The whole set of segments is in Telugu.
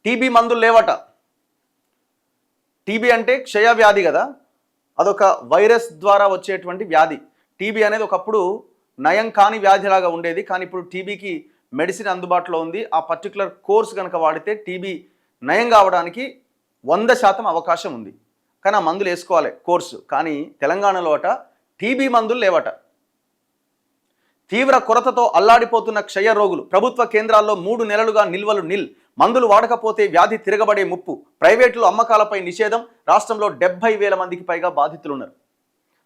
టీబీ మందులు లేవట. టీబీ అంటే క్షయ వ్యాధి కదా, అదొక వైరస్ ద్వారా వచ్చేటువంటి వ్యాధి. టీబీ అనేది ఒకప్పుడు నయం కాని వ్యాధిలాగా ఉండేది, కానీ ఇప్పుడు టీబీకి మెడిసిన్ అందుబాటులో ఉంది. ఆ పర్టికులర్ కోర్స్ కనుక వాడితే టీబీ నయం కావడానికి 100% అవకాశం ఉంది. కానీ ఆ మందులు వేసుకోవాలి కోర్సు. కానీ తెలంగాణలో అట టీబీ మందులు లేవట. తీవ్ర కొరతతో అల్లాడిపోతున్న క్షయ రోగులు. ప్రభుత్వ కేంద్రాల్లో 3 నెలలుగా నిల్వలు నిల్. మందులు వాడకపోతే వ్యాధి తిరగబడే ముప్పు. ప్రైవేటులో అమ్మకాలపై నిషేధం. రాష్ట్రంలో 70,000 మందికి పైగా బాధితులు ఉన్నారు.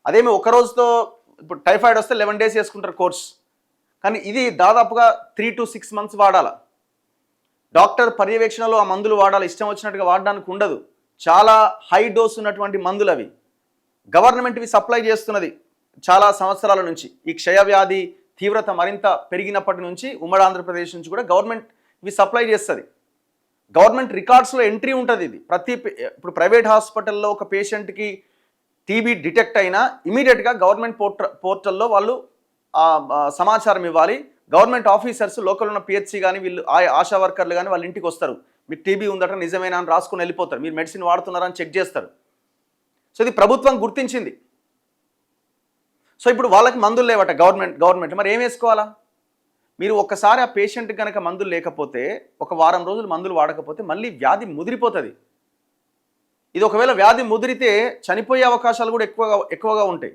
అదేమి ఒక రోజుతో, ఇప్పుడు టైఫాయిడ్ వస్తే 11 days వేసుకుంటారు కోర్స్, కానీ ఇది దాదాపుగా 3 to 6 months వాడాల. డాక్టర్ పర్యవేక్షణలో ఆ మందులు వాడాలి, ఇష్టం వచ్చినట్టుగా వాడడానికి ఉండదు. చాలా హై డోస్ ఉన్నటువంటి మందులు అవి. గవర్నమెంట్ ఇవి సప్లై చేస్తున్నది చాలా సంవత్సరాల నుంచి. ఈ క్షయ వ్యాధి తీవ్రత మరింత పెరిగినప్పటి నుంచి ఉమ్మడి ఆంధ్రప్రదేశ్ నుంచి కూడా గవర్నమెంట్ ఇవి సప్లై చేస్తుంది. గవర్నమెంట్ రికార్డ్స్లో ఎంట్రీ ఉంటుంది. ఇది ఇప్పుడు ప్రైవేట్ హాస్పిటల్లో ఒక పేషెంట్కి టీబీ డిటెక్ట్ అయినా ఇమీడియట్గా గవర్నమెంట్ పోర్టల్లో వాళ్ళు సమాచారం ఇవ్వాలి. గవర్నమెంట్ ఆఫీసర్స్ లోకల్ ఉన్న పిహెచ్సి కానీ వీళ్ళు ఆశా వర్కర్లు కానీ వాళ్ళ ఇంటికి వస్తారు. మీకు టీబీ ఉందట నిజమేనా అని రాసుకొని వెళ్ళిపోతారు. మీరు మెడిసిన్ వాడుతున్నారని చెక్ చేస్తారు. సో ఇది ప్రభుత్వం గుర్తించింది. సో ఇప్పుడు వాళ్ళకి మందులు లేవట గవర్నమెంట్ మరి ఏం వేసుకోవాలా? మీరు ఒక్కసారి ఆ పేషెంట్ కనుక మందులు లేకపోతే, ఒక వారం రోజులు మందులు వాడకపోతే మళ్ళీ వ్యాధి ముదిరిపోతుంది. ఇది ఒకవేళ వ్యాధి ముదిరితే చనిపోయే అవకాశాలు కూడా ఎక్కువగా ఉంటాయి.